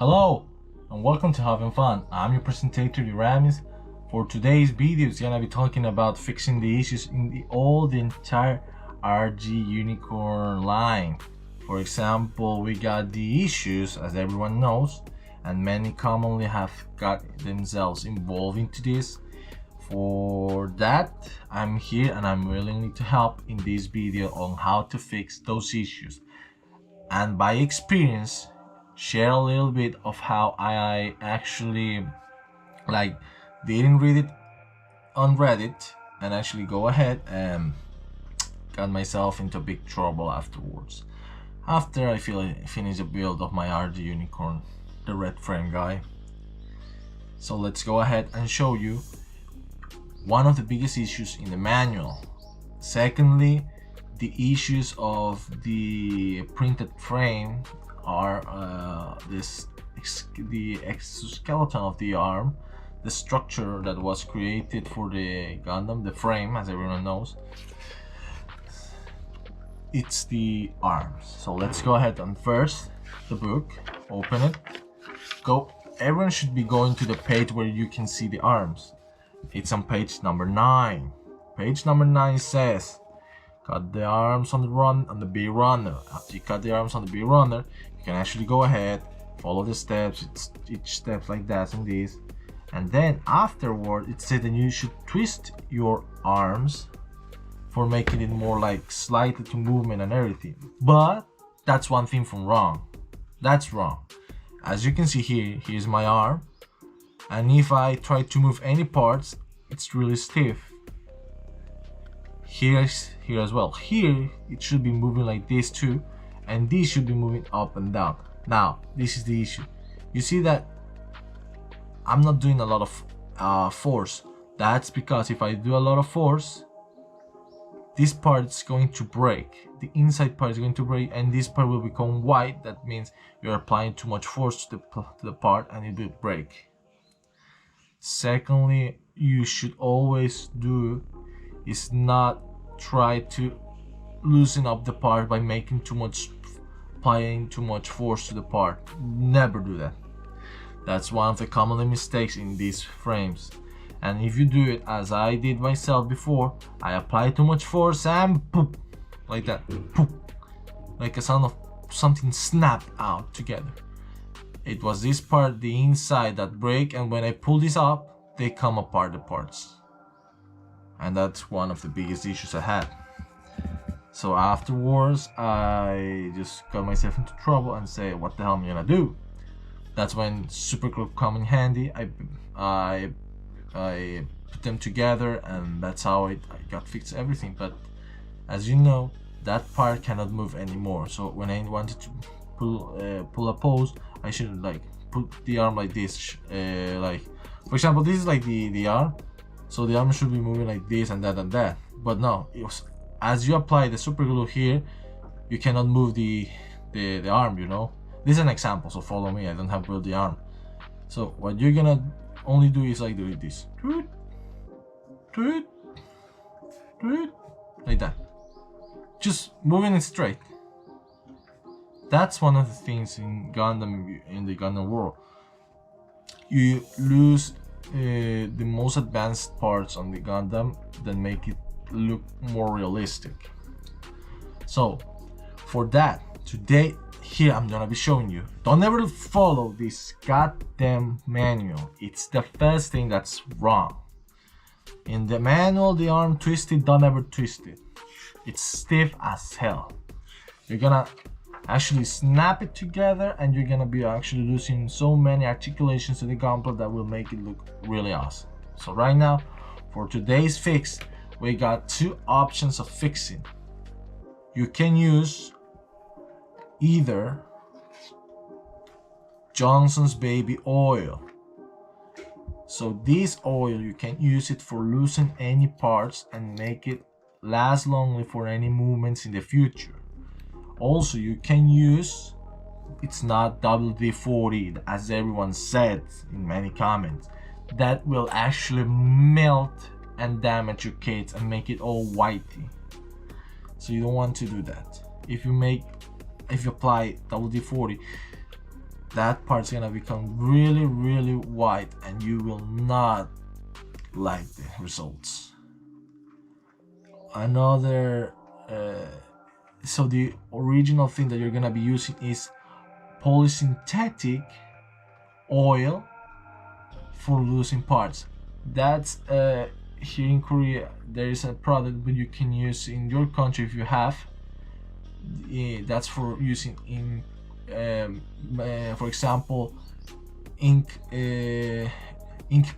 Hello and welcome to Having Fun. I'm your presentator Uramis. For today's video, it's gonna be talking about fixing the issues in the entire RG Unicorn line. For example, we got the issues, as everyone knows, and many commonly have got themselves involved into this. For that, I'm here and I'm willing to help in this video on how to fix those issues, and by experience share a little bit of how I actually didn't read it on Reddit and actually go ahead and got myself into big trouble afterwards, after I finished the build of my RG Unicorn, the red frame guy. So let's go ahead and show you one of the biggest issues in the manual. Secondly, the issues of the printed frame are the exoskeleton of the arm, the structure that was created for the Gundam, the frame, as everyone knows. It's the arms. So let's go ahead and first the book, open it, go. Everyone should be going to the page where you can see the arms. It's on page number 9. Page number 9 says cut the arms on the B runner. After you cut the arms on the B runner, you can actually go ahead, follow the steps. It's each step like that and this, and then afterward it said that you should twist your arms for making it more like slightly to movement and everything. But that's one thing from wrong. That's wrong. As you can see here, here's my arm, and if I try to move any parts, it's really stiff. Here as well. Here it should be moving like this too, and this should be moving up and down. Now this is the issue. You see that I'm not doing a lot of force. That's because if I do a lot of force, this part is going to break. The inside part is going to break, and this part will become white. That means you're applying too much force to the part, and it will break. Secondly, you should always do is not try to loosen up the part by applying too much force to the part. Never do that. That's one of the common mistakes in these frames. And if you do it as I did myself before, I apply too much force and poop, like that, poop, like a sound of something snap out together. It was this part, the inside, that break, and when I pull this up, they come apart, the parts. And that's one of the biggest issues I had. So afterwards, I just got myself into trouble and say, what the hell am I gonna do? That's when super glue come in handy. I put them together, and that's how I got fixed everything. But as you know, that part cannot move anymore. So when I wanted to pull a pose, I should put the arm like this. Like for example, this is like the arm. So the arm should be moving like this and that and that. But no, as you apply the super glue here, you cannot move the arm, you know. This is an example, so follow me. I don't have built the arm. So what you're gonna only do is like do this. Like that. Just moving it straight. That's one of the things in Gundam, in the Gundam world. You lose the most advanced parts on the Gundam that make it look more realistic. So for that, today here I'm gonna be showing you. Don't ever follow this goddamn manual. It's the first thing that's wrong. In the manual, the arm twisted, don't ever twist it. It's stiff as hell. You're gonna actually snap it together, and you're gonna be actually losing so many articulations to the Gunpla that will make it look really awesome. So right now, for today's fix, we got two options of fixing. You can use either Johnson's baby oil. So this oil, you can use it for loosening any parts and make it last longer for any movements in the future. Also, you can use, it's not WD-40 as everyone said in many comments, that will actually melt and damage your kits and make it all whitey. So you don't want to do that. If you apply WD-40, that part's gonna become really, really white, and you will not like the results. Another so the original thing that you're gonna be using is polysynthetic oil for losing parts. That's here in Korea there is a product that you can use in your country if you have. That's for using in for example ink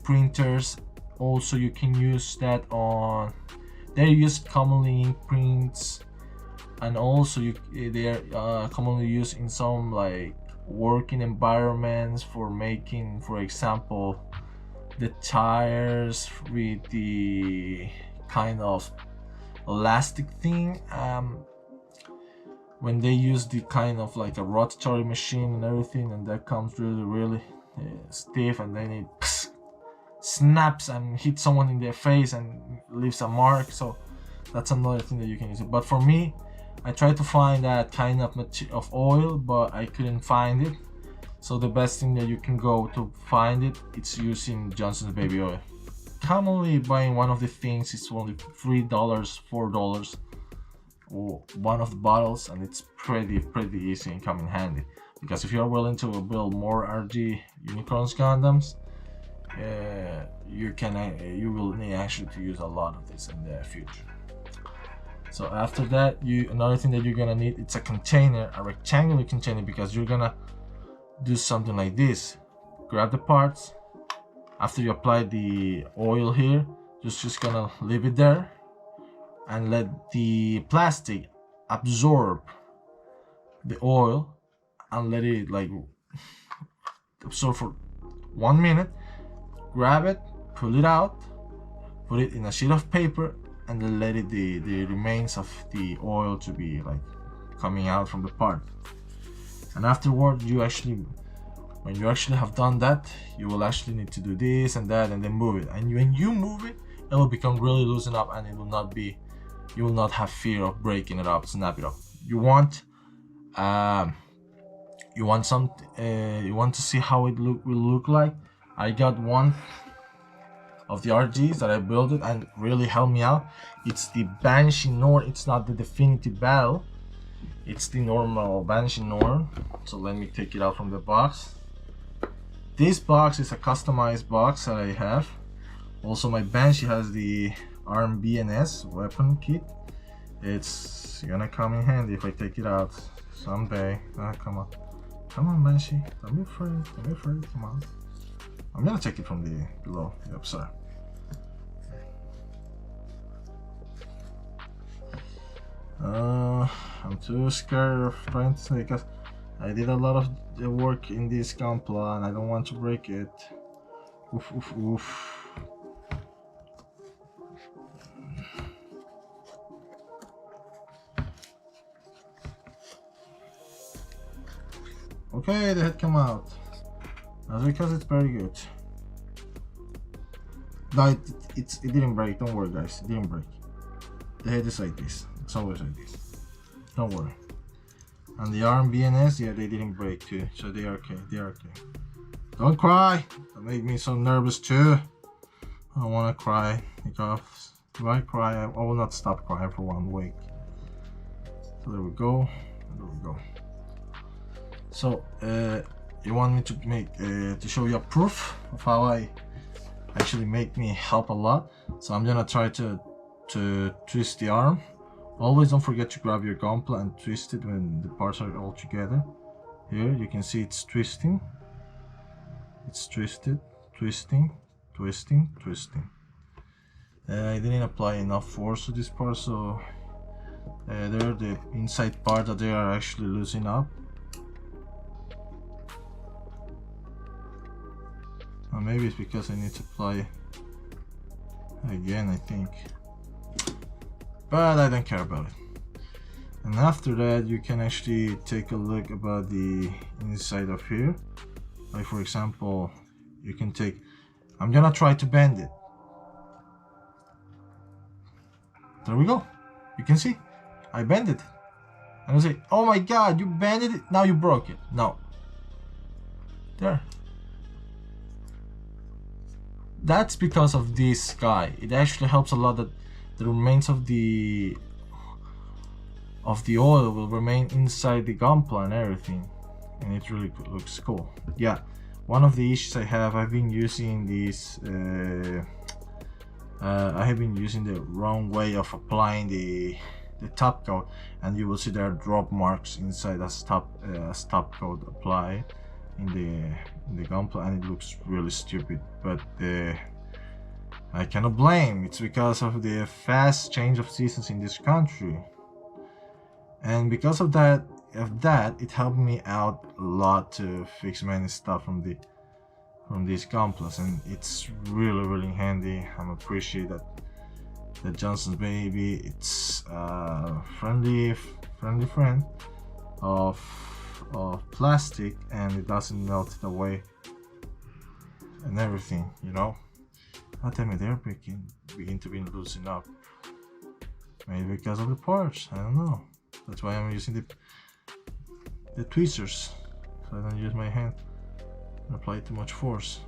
printers. Also you can use that on, they're used commonly in prints, and also they are commonly used in some like working environments for making, for example, the tires with the kind of elastic thing. When they use the kind of like a rotatory machine and everything, and that comes really stiff, and then it snaps and hits someone in their face and leaves a mark. So that's another thing that you can use it. But for me, I tried to find that kind of oil, but I couldn't find it. So the best thing that you can go to find it, it's using Johnson's baby oil. Commonly buying one of the things is only $3, $4, or one of the bottles, and it's pretty easy and come in handy. Because if you're willing to build more RG Unicorn Gundams, you will need actually to use a lot of this in the future. So after that, another thing that you're gonna need, it's a container, a rectangular container, because you're gonna do something like this. Grab the parts. After you apply the oil here, just gonna leave it there and let the plastic absorb the oil, and let it like absorb for 1 minute. Grab it, pull it out, put it in a sheet of paper, and then let it the remains of the oil to be like coming out from the part. And afterward, when you actually have done that, you will actually need to do this and that, and then move it. And when you move it, it will become really loosened up, and you will not have fear of breaking it up, snap it up. You want to see how it will look like. I got one of the RGs that I built it and really helped me out. It's the Banshee Norn. It's not the Definitive Battle, it's the normal Banshee Norn. So let me take it out from the box. This box is a customized box that I have. Also, my Banshee has the RMBNS weapon kit. It's gonna come in handy if I take it out someday. Come on Banshee, don't be afraid, come on. I'm gonna take it from the below, the upside. I'm too scared of trying to say, because I did a lot of the work in this Gunpla and I don't want to break it. Oof. Okay, the head come out. That's because it's very good. No, it didn't break. Don't worry, guys. It didn't break. The head is like this. It's always like this. Don't worry. And the arm BNS, yeah, they didn't break too. So they are okay. They are okay. Don't cry. That made me so nervous too. I don't want to cry because if I cry, I will not stop crying for 1 week. So there we go. There we go. So you want me to make to show you a proof of how I actually make me help a lot. So I'm gonna try to twist the arm. Always don't forget to grab your Gunpla and twist it when the parts are all together. Here you can see it's twisting. It's twisted, twisting. I didn't apply enough force to this part, so there the inside part that they are actually loosening up. Or maybe it's because I need to apply again, I think. But I don't care about it. And after that, you can actually take a look about the inside of here. Like for example, you can take, I'm gonna try to bend it. There we go. You can see, I bend it. And I say, oh my god, you bended it, now you broke it. No. There. That's because of this guy. It actually helps a lot that the remains of the oil will remain inside the Gunpla and everything, and it really looks cool. Yeah, one of the issues I have, I've been using this I have been using the wrong way of applying the top coat, and you will see there are drop marks inside as top coat applied in the Gunpla, and it looks really stupid, but I cannot blame. It's because of the fast change of seasons in this country, and because of that it helped me out a lot to fix many stuff from these Gunplas, and it's really handy. I'm appreciate that Johnson's baby, it's a friendly friend of plastic, and it doesn't melt it away and everything, you know. God damn it, they're begin to be loosened up. Maybe because of the parts, I don't know. That's why I'm using the tweezers, so I don't use my hand and apply too much force.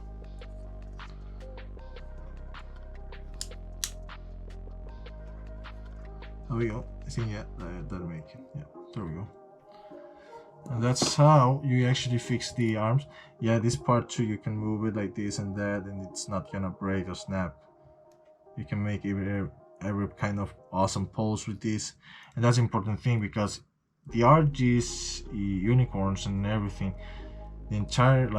There we go. I think, yeah, that'll make it. Yeah, there we go. And that's how you actually fix the arms. Yeah, this part too, you can move it like this and that, and it's not gonna break or snap. You can make every kind of awesome pose with this, and that's an important thing, because the RG's unicorns and everything, the entire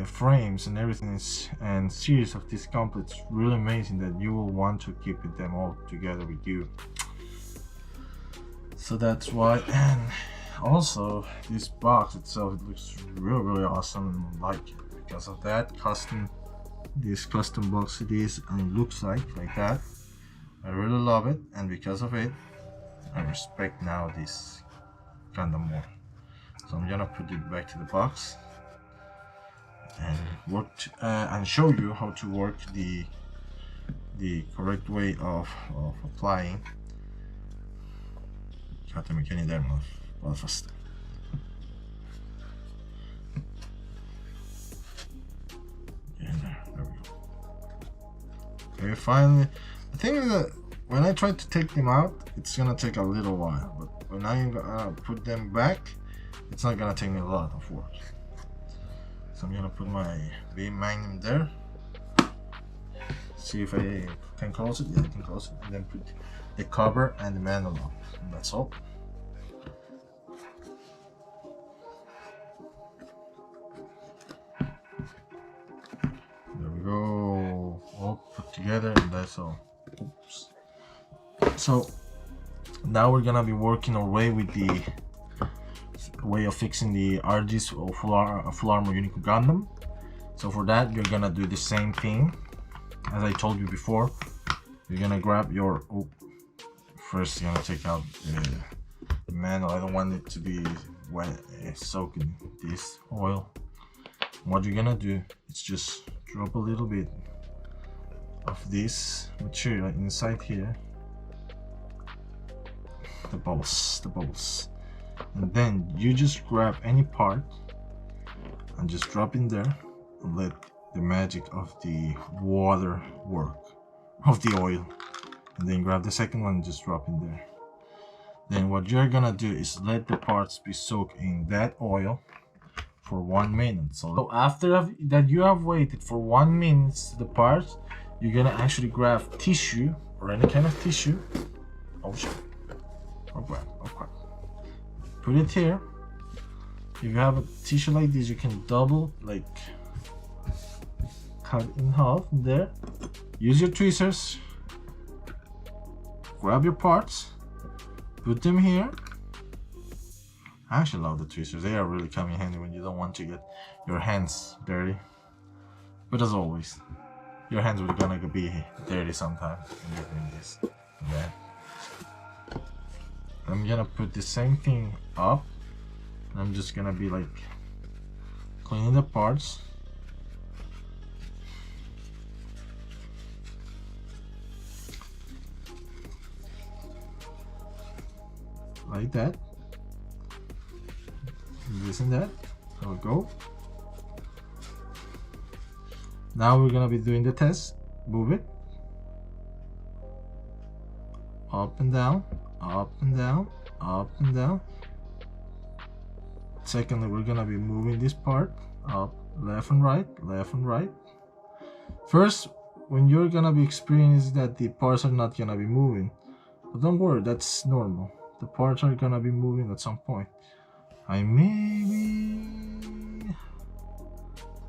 frames and everything and series of this Gunpla, it's really amazing that you will want to keep them all together with you. So that's why. And also this box itself, it looks really awesome, and like it because of that this custom box it is, and it looks like that. I really love it, and because of it I respect now this Gundam more. So I'm gonna put it back to the box and work and show you how to work the correct way of applying. Katta mekaniği der mi? Var fast. There we go. Okay, finally. The thing is that when I try to take them out, it's gonna take a little while, but when I put them back, it's not gonna take me a lot of work. So I'm gonna put my beam magnum there. See if I can close it. Yeah, I can close it, and then put the cover and the manual on. And that's all. There we go. All put together, and that's all. Oops. So now we're gonna be working our way with the way of fixing the RG's full armor Unicorn Gundam. So for that, you're gonna do the same thing as I told you before. You're gonna grab your first you're gonna take out the manual. I don't want it to be wet, soaked in this oil. What you're gonna do is just drop a little bit of this material inside here, the bubbles, and then you just grab any part and just drop in there and let the magic of the water work, of the oil, and then grab the second one and just drop in there. Then what you're gonna do is let the parts be soaked in that oil for 1 minute. So after that you have waited for 1 minute the parts, you're gonna actually grab tissue or any kind of tissue. Oh shit. Oh crap. Put it here. If you have a tissue like this, you can double, cut in half there. Use your tweezers. Grab your parts. Put them here. I actually love the tweezers. They are really coming in handy when you don't want to get your hands dirty. But as always, your hands are gonna be dirty sometime when you're doing this. Okay. I'm gonna put the same thing up. I'm just gonna be cleaning the parts. Like that. This and that. There we go. Now we're gonna be doing the test. Move it up and down, up and down, up and down. Secondly, we're gonna be moving this part up, left and right, left and right. First, when you're gonna be experiencing that the parts are not gonna be moving, but don't worry, that's normal. The parts are gonna be moving at some point. I maybe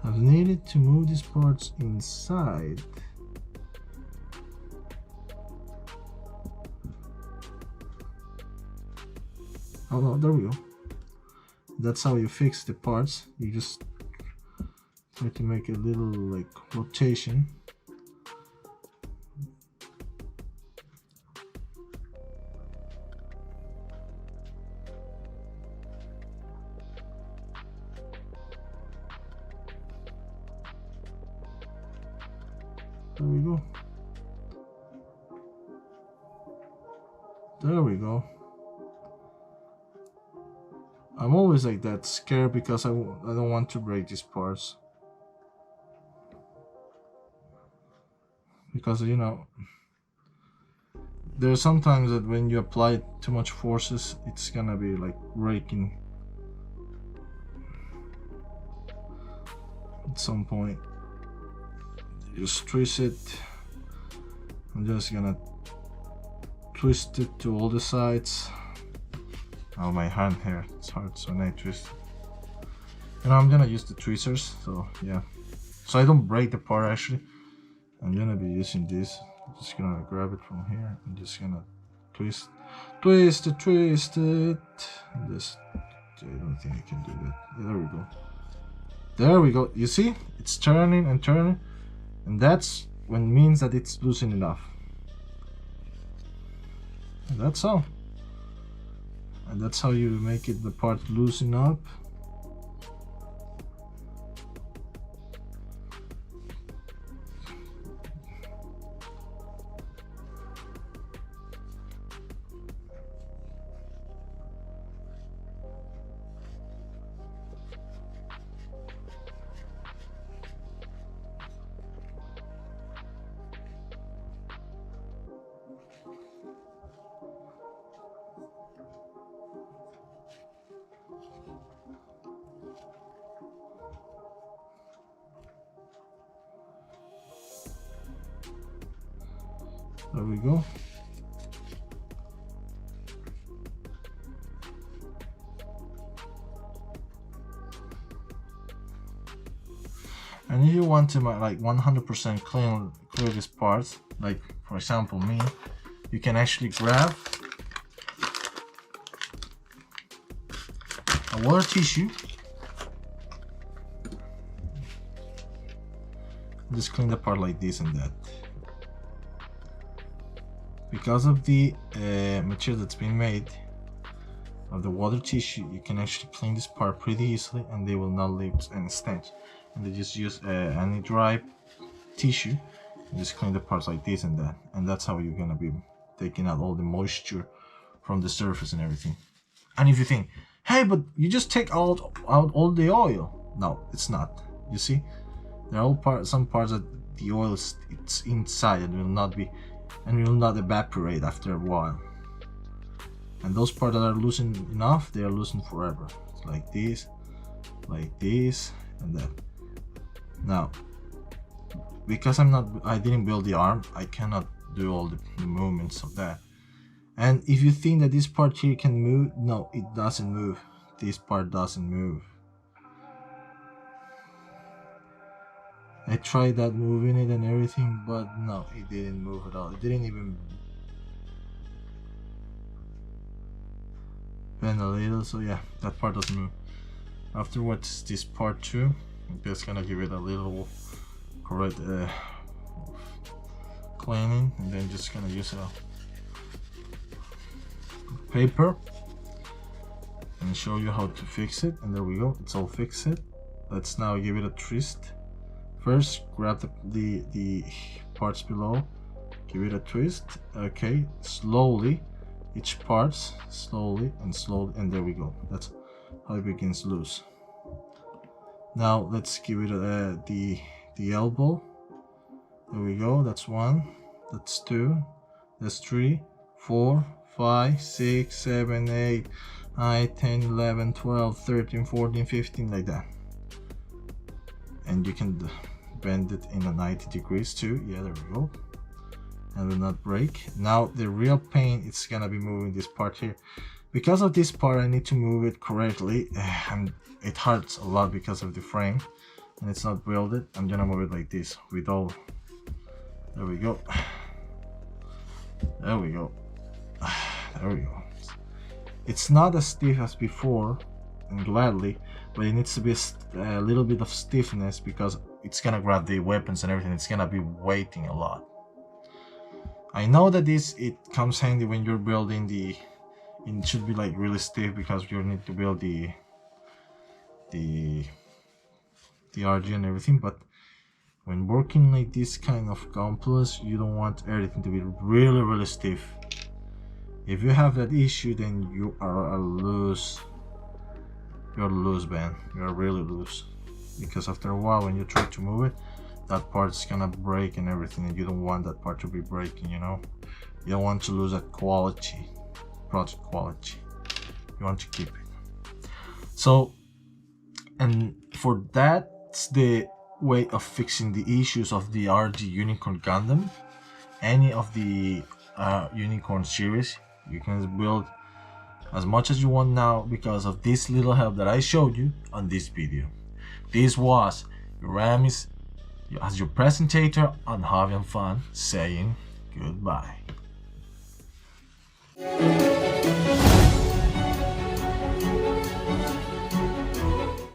have needed to move these parts inside. Oh no, there we go. That's how you fix the parts. You just try to make a little like rotation. There we go. There we go. I'm always like that, scared because I don't want to break these parts. Because, you know, there's sometimes that when you apply too much forces, it's gonna be like breaking at some point. Just twist it. I'm just gonna twist it to all the sides. Oh, my hand here, it's hard, so I twist. And I'm gonna use the tweezers, so yeah. So I don't break the part actually. I'm gonna be using this. I'm just gonna grab it from here. I'm just gonna twist it. Just, I don't think I can do that. Yeah, there we go. There we go. You see, it's turning and turning, and that's when it means that it's loosened enough. And that's all. And that's how you make it the part loosen up. There we go. And if you want to like 100% clear this part, like for example me, you can actually grab a water tissue, just clean the part like this and that. Because of the material that's been made of the water tissue, you can actually clean this part pretty easily and they will not leave any stench. And they just use any dry tissue and just clean the parts like this and that. And that's how you're gonna be taking out all the moisture from the surface and everything. And if you think, hey, but you just take out all the oil. No, it's not. You see, there are some parts that the oil it's inside and will not evaporate after a while. And those parts that are loosened enough, they are loosened forever. It's like this, and that. Now, because I didn't build the arm, I cannot do all the movements of that. And if you think that this part here can move, no, it doesn't move. This part doesn't move. I tried that moving it and everything, but no, it didn't move at all. It didn't even bend a little, so yeah, that part doesn't move. Afterwards, this part too, I'm just gonna give it a little correct cleaning, and then just gonna use a paper and show you how to fix it. And there we go, it's all fixed. Let's now give it a twist. First, grab the parts below, give it a twist. Okay, slowly, each parts, slowly, and there we go. That's how it begins loose. Now let's give it the the elbow. There we go. That's 1, that's 2, that's 3, 4, 5, 6, 7, 8, 9, 10, 11, 12, 13, 14, 15, like that. And you can bend it in a 90 degrees too. Yeah, there we go. And will not break. Now the real pain, it's gonna be moving this part here. Because of this part, I need to move it correctly, and it hurts a lot because of the frame, and it's not welded. I'm gonna move it like this with all. There we go. There we go. There we go. It's not as stiff as before, and gladly, but it needs to be a little bit of stiffness because it's gonna grab the weapons and everything. It's gonna be weighting a lot. I know that it comes handy when you're building the. It should be like really stiff because you need to build the RG and everything, but when working like this kind of Gunplas, you don't want everything to be really stiff. If you have that issue, then you are a loose. You're loose, man. You're really loose, because after a while, when you try to move it, that part's gonna break and everything, and you don't want that part to be breaking. You know, you don't want to lose that quality. Product quality, you want to keep it. So, and for that's the way of fixing the issues of the RG Unicorn Gundam. Any of the Unicorn series, you can build as much as you want now because of this little help that I showed you on this video. This was Ramis as your presentator on Hobby and Fun saying goodbye.